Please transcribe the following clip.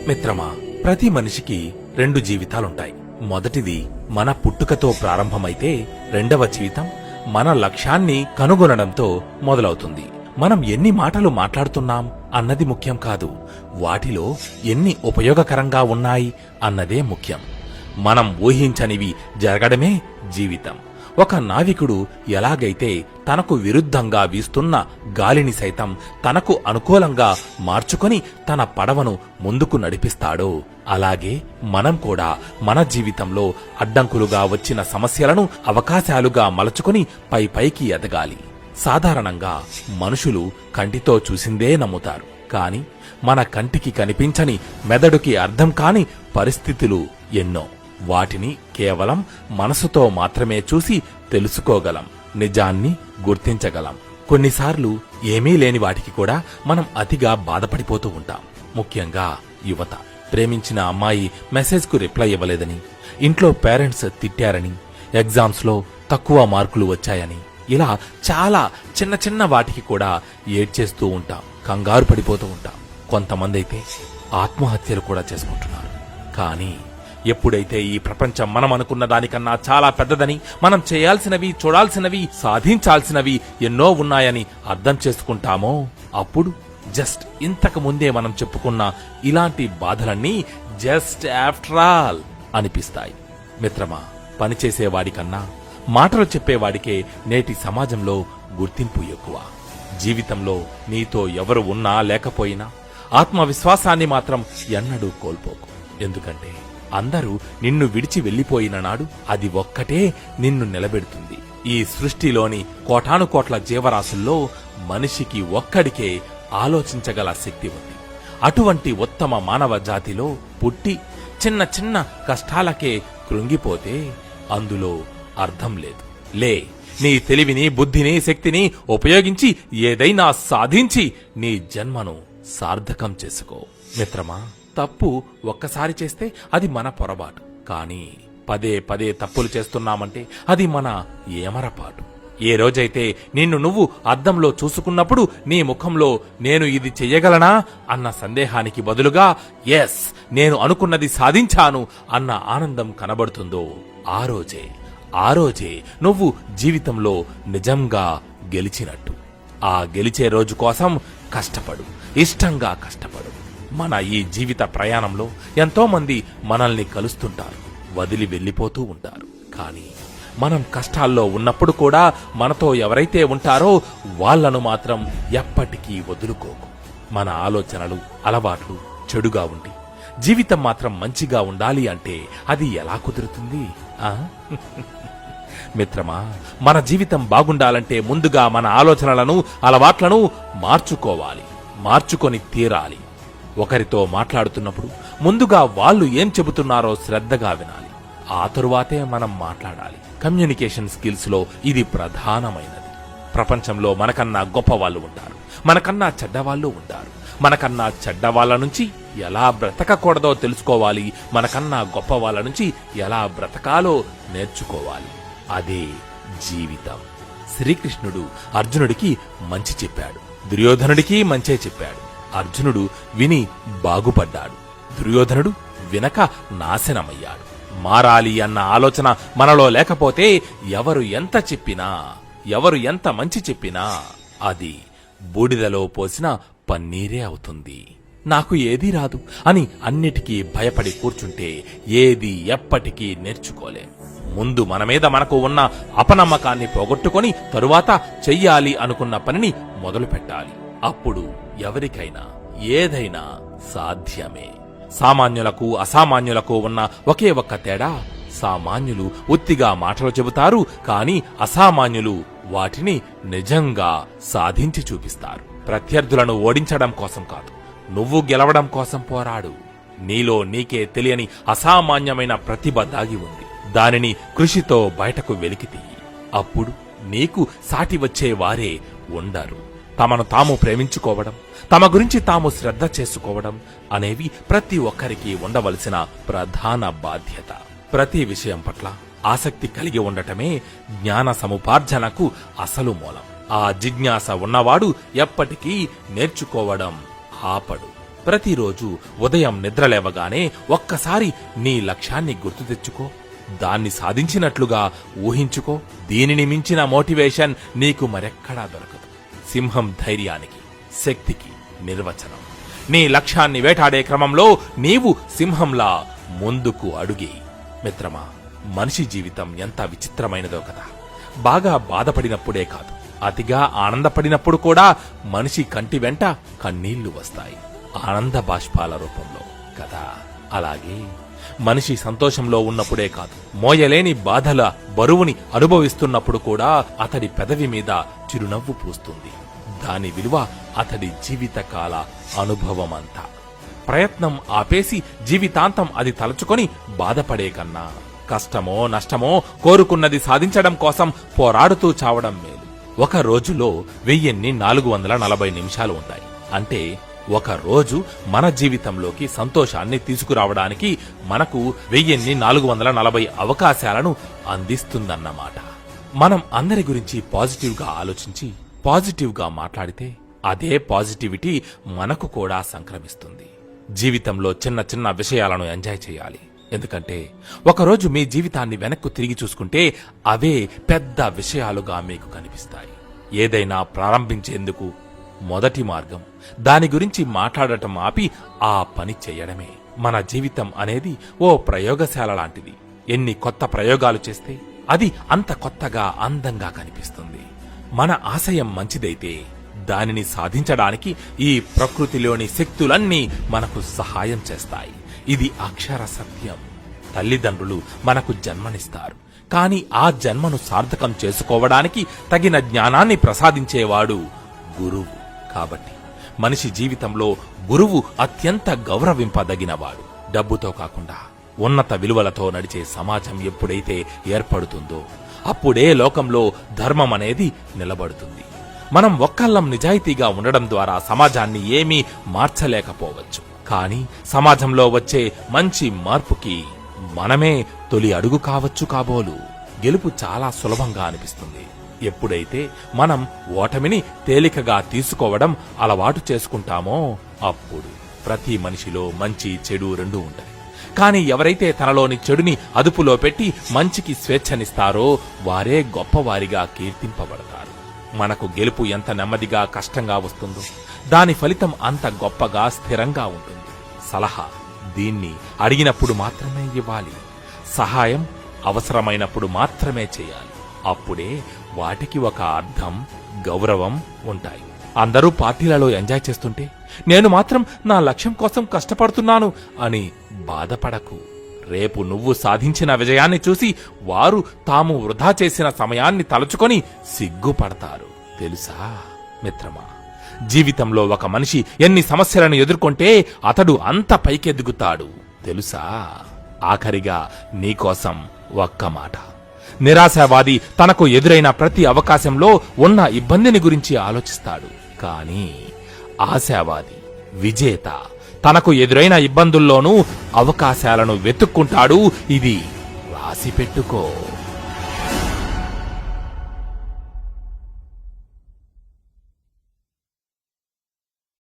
మిత్రమా, ప్రతి మనిషికి 2 జీవితాలుంటాయి. మొదటిది మన పుట్టుకతో ప్రారంభమైతే రెండవ జీవితం మన లక్ష్యాన్ని కనుగొనడంతో మొదలవుతుంది. మనం ఎన్ని మాటలు మాట్లాడుతున్నాం అన్నది ముఖ్యం కాదు, వాటిలో ఎన్ని ఉపయోగకరంగా ఉన్నాయి అన్నదే ముఖ్యం. మనం ఊహించనివి జరగడమే జీవితం. ఒక నావికుడు ఎలాగైతే తనకు విరుద్ధంగా వీస్తున్న గాలిని సైతం తనకు అనుకూలంగా మార్చుకొని తన పడవను ముందుకు నడిపిస్తాడో, అలాగే మనం కూడా మన జీవితంలో అడ్డంకులుగా వచ్చిన సమస్యలను అవకాశాలుగా మలచుకొని పైకి ఎదగాలి. సాధారణంగా మనుషులు కంటితో చూసిందే నమ్ముతారు, కాని మన కంటికి కనిపించని, మెదడుకి అర్థం కాని పరిస్థితులు ఎన్నో. వాటిని కేవలం మనసుతో మాత్రమే చూసి తెలుసుకోగలం, నిజాన్ని గుర్తించగలం. కొన్నిసార్లు ఏమీ లేని వాటికి కూడా మనం అతిగా బాధపడిపోతూ ఉంటాం. ముఖ్యంగా యువత. ప్రేమించిన అమ్మాయి మెసేజ్కు రిప్లై ఇవ్వలేదని, ఇంట్లో పేరెంట్స్ తిట్టారని, ఎగ్జామ్స్లో తక్కువ మార్కులు వచ్చాయని, ఇలా చాలా చిన్న చిన్న వాటికి కూడా ఏడ్చేస్తూ ఉంటాం, కంగారు పడిపోతూ ఉంటాం. కొంతమంది అయితే ఆత్మహత్యలు కూడా చేసుకుంటున్నారు. కానీ ఎప్పుడైతే ఈ ప్రపంచం మనం అనుకున్న దానికన్నా చాలా పెద్దదని, మనం చేయాల్సినవి, చూడాల్సినవి, సాధించాల్సినవి ఎన్నో ఉన్నాయని అర్థం చేసుకుంటామో, అప్పుడు జస్ట్ ఇంతకు ముందే మనం చెప్పుకున్న ఇలాంటి బాధలన్నీ జస్ట్ ఆఫ్టర్ ఆల్ అనిపిస్తాయి. మిత్రమా, పనిచేసేవాడికన్నా మాటలు చెప్పేవాడికే నేటి సమాజంలో గుర్తింపు ఎక్కువ. జీవితంలో నీతో ఎవరు ఉన్నా లేకపోయినా ఆత్మవిశ్వాసాన్ని మాత్రం ఎన్నడూ కోల్పోకు. ఎందుకంటే అందరూ నిన్ను విడిచి వెళ్లిపోయిన నాడు అది ఒక్కటే నిన్ను నిలబెడుతుంది. ఈ సృష్టిలోని కోటానుకోట్ల జీవరాశుల్లో మనిషికి ఒక్కడికే ఆలోచించగల శక్తి ఉంది. అటువంటి ఉత్తమ మానవ జాతిలో పుట్టి చిన్న చిన్న కష్టాలకే కృంగిపోతే అందులో అర్థం లేదు. లే, నీ తెలివిని, బుద్ధిని, శక్తిని ఉపయోగించి ఏదైనా సాధించి నీ జన్మను సార్థకం చేసుకో. మిత్రమా, తప్పు ఒక్కసారి చేస్తే అది మన పొరపాటు, కానీ పదే తప్పులు చేస్తున్నామంటే అది మన ఏమరపాటు. ఏ రోజైతే నిన్ను నువ్వు అద్దంలో చూసుకున్నప్పుడు నీ ముఖంలో నేను ఇది చెయ్యగలనా అన్న సందేహానికి బదులుగా ఎస్, నేను అనుకున్నది సాధించాను అన్న ఆనందం కనబడుతుందో, ఆ రోజే నువ్వు జీవితంలో నిజంగా గెలిచినట్టు. ఆ గెలిచే రోజు కోసం కష్టపడు, ఇష్టంగా కష్టపడు. మన ఈ జీవిత ప్రయాణంలో ఎంతో మంది మనల్ని కలుస్తుంటారు, వదిలి వెళ్ళిపోతూ ఉంటారు. కానీ మనం కష్టాల్లో ఉన్నప్పుడు కూడా మనతో ఎవరైతే ఉంటారో వాళ్లను మాత్రం ఎప్పటికీ వదులుకోకు. మన ఆలోచనలు, అలవాట్లు చెడుగా ఉండి జీవితం మాత్రం మంచిగా ఉండాలి అంటే అది ఎలా కుదురుతుంది? మిత్రమా, మన జీవితం బాగుండాలంటే ముందుగా మన ఆలోచనలను, అలవాట్లను మార్చుకొని తీరాలి. ఒకరితో మాట్లాడుతున్నప్పుడు ముందుగా వాళ్ళు ఏం చెబుతున్నారో శ్రద్ధగా వినాలి. ఆ తరువాతే మనం మాట్లాడాలి. కమ్యూనికేషన్ స్కిల్స్ లో ఇది ప్రధానమైనది. ప్రపంచంలో మనకన్నా గొప్ప వాళ్ళు ఉంటారు, మనకన్నా చెడ్డవాళ్ళు ఉంటారు. మనకన్నా చెడ్డవాళ్ల నుంచి ఎలా బ్రతకకూడదో తెలుసుకోవాలి, మనకన్నా గొప్ప వాళ్ళ నుంచి ఎలా బ్రతకాలో నేర్చుకోవాలి. అదే జీవితం. శ్రీకృష్ణుడు అర్జునుడికి మంచి చెప్పాడు, దుర్యోధనుడికి మంచే చెప్పాడు. అర్జునుడు విని బాగుపడ్డాడు, దుర్యోధనుడు వినక నాశనమయ్యాడు. మారాలి అన్న ఆలోచన మనలో లేకపోతే ఎవరు ఎంత చెప్పినా, ఎవరు ఎంత మంచి చెప్పినా అది బూడిదలో పోసిన పన్నీరే అవుతుంది. నాకు ఏదీ రాదు అని అన్నిటికీ భయపడి కూర్చుంటే ఏది ఎప్పటికీ నేర్చుకోలేం. ముందు మన మీద మనకు ఉన్న అపనమ్మకాన్ని పోగొట్టుకొని తరువాత చెయ్యాలి అనుకున్న పనిని మొదలు పెట్టాలి. అప్పుడు ఎవరికైనా ఏదైనా సాధ్యమే. సామాన్యులకు అసామాన్యులకు ఉన్న ఒకే ఒక్క తేడా, సామాన్యులు ఉత్తిగా మాటలు చెబుతారు, కానీ అసామాన్యులు వాటిని నిజంగా సాధించి చూపిస్తారు. ప్రత్యర్థులను ఓడించడం కోసం కాదు, నువ్వు గెలవడం కోసం పోరాడు. నీలో నీకే తెలియని అసామాన్యమైన ప్రతిభ దాగి ఉంది. దానిని కృషితో బయటకు వెలికితీయి. అప్పుడు నీకు సాటి వచ్చే వారే ఉండరు. తమను తాము ప్రేమించుకోవడం, తమ గురించి తాము శ్రద్ధ చేసుకోవడం అనేవి ప్రతి ఒక్కరికి ఉండవలసిన ప్రధాన బాధ్యత. ప్రతి విషయం పట్ల ఆసక్తి కలిగి ఉండటమే జ్ఞాన సముపార్జనకు అసలు మూలం. ఆ జిజ్ఞాస ఉన్నవాడు ఎప్పటికీ నేర్చుకోవడం ఆపడు. ప్రతిరోజు ఉదయం నిద్రలేవగానే ఒక్కసారి నీ లక్ష్యాన్ని గుర్తు తెచ్చుకో, దాన్ని సాధించినట్లుగా ఊహించుకో. దీనిని మించిన మోటివేషన్ నీకు మరెక్కడా దొరకదు. సింహం ధైర్యానికి, శక్తికి నిర్వచనం. నీ లక్ష్యాన్ని వేటాడే క్రమంలో నీవు సింహంలా ముందుకు అడుగే. మిత్రమా, మనిషి జీవితం ఎంత విచిత్రమైనదో కదా. బాగా బాధపడినప్పుడే కాదు, అతిగా ఆనందపడినప్పుడు కూడా మనిషి కంటి వెంట కన్నీళ్లు వస్తాయి, ఆనంద బాష్పాల రూపంలో కదా. అలాగే మనిషి సంతోషంలో ఉన్నప్పుడే కాదు, మోయలేని బాధల బరువుని అనుభవిస్తున్నప్పుడు కూడా అతడి పెదవి మీద చిరునవ్వు పూస్తుంది. దాని విలువ అతడి జీవితకాల అనుభవమంతా. ప్రయత్నం ఆపేసి జీవితాంతం అది తలుచుకొని బాధపడే కన్నా, కష్టమో నష్టమో కోరుకున్నది సాధించడం కోసం పోరాడుతూ చావడం మేలు. ఒక రోజులో 1440 నిమిషాలు ఉంటాయి. అంటే ఒక రోజు మన జీవితంలోకి సంతోషాన్ని తీసుకురావడానికి మనకు 1440 అవకాశాలను అందిస్తుందన్నమాట. మనం అందరి గురించి పాజిటివ్గా ఆలోచించి పాజిటివ్గా మాట్లాడితే అదే పాజిటివిటీ మనకు కూడా సంక్రమిస్తుంది. జీవితంలో చిన్న చిన్న విషయాలను ఎంజాయ్ చేయాలి. ఎందుకంటే ఒకరోజు మీ జీవితాన్ని వెనక్కు తిరిగి చూసుకుంటే అవే పెద్ద విషయాలుగా మీకు కనిపిస్తాయి. ఏదైనా ప్రారంభించేందుకు మొదటి మార్గం దాని గురించి మాట్లాడటం ఆపి ఆ పని చేయడమే. మన జీవితం అనేది ఓ ప్రయోగశాల లాంటిది. ఎన్ని కొత్త ప్రయోగాలు చేస్తే అది అంత కొత్తగా అందంగా కనిపిస్తుంది. మన ఆశయం మంచిదైతే దానిని సాధించడానికి ఈ ప్రకృతిలోని శక్తులన్నీ మనకు సహాయం చేస్తాయి. ఇది అక్షర సత్యం. తల్లిదండ్రులు మనకు జన్మనిస్తారు, కాని ఆ జన్మను సార్థకం చేసుకోవడానికి తగిన జ్ఞానాన్ని ప్రసాదించేవాడు గురువు. కాబట్టి మనిషి జీవితంలో గురువు అత్యంత గౌరవింపదగినవాడు. డబ్బుతో కాకుండా ఉన్నత విలువలతో నడిచే సమాజం ఎప్పుడైతే ఏర్పడుతుందో అప్పుడే లోకంలో ధర్మం అనేది నిలబడుతుంది. మనం ఒక్కళ్ళం నిజాయితీగా ఉండడం ద్వారా సమాజాన్ని ఏమీ మార్చలేకపోవచ్చు, కానీ సమాజంలో వచ్చే మంచి మార్పుకి మనమే తొలి అడుగు కావచ్చు కాబోలు. గెలుపు చాలా సులభంగా అనిపిస్తుంది ఎప్పుడైతే మనం ఓటమిని తేలికగా తీసుకోవడం అలవాటు చేసుకుంటామో అప్పుడు. ప్రతి మనిషిలో మంచి చెడు రెండూ ఉంటాయి, కానీ ఎవరైతే తనలోని చెడుని అదుపులో పెట్టి మంచికి స్వేచ్ఛనిస్తారో వారే గొప్పవారిగా కీర్తింపబడతారు. మనకు గెలుపు ఎంత నెమ్మదిగా కష్టంగా వస్తుందో దాని ఫలితం అంత గొప్పగా స్థిరంగా ఉంటుంది. సలహా దీన్ని అడిగినప్పుడు మాత్రమే ఇవ్వాలి. సహాయం అవసరమైనప్పుడు మాత్రమే చేయాలి. అప్పుడే వాటికి ఒక అర్థం, గౌరవం ఉంటాయి. అందరూ పార్టీలలో ఎంజాయ్ చేస్తుంటే నేను మాత్రం నా లక్ష్యం కోసం కష్టపడుతున్నాను అని బాధపడకు. రేపు నువ్వు సాధించిన విజయాన్ని చూసి వారు తాము వృధా చేసిన సమయాన్ని తలుచుకొని సిగ్గుపడతారు. తెలుసా మిత్రమా, జీవితంలో ఒక మనిషి ఎన్ని సమస్యలను ఎదుర్కొంటే అతడు అంత పైకెదుగుతాడు తెలుసా. ఆఖరిగా నీకోసం ఒక్క మాట. నిరాశావాది తనకు ఎదురైన ప్రతి అవకాశంలో ఉన్న ఇబ్బందిని గురించి ఆలోచిస్తాడు, కానీ ఆశావాది, విజేత తనకు ఎదురైన ఇబ్బందుల్లోనూ అవకాశాలను వెతుక్కుంటాడు. ఇది రాసి పెట్టుకో.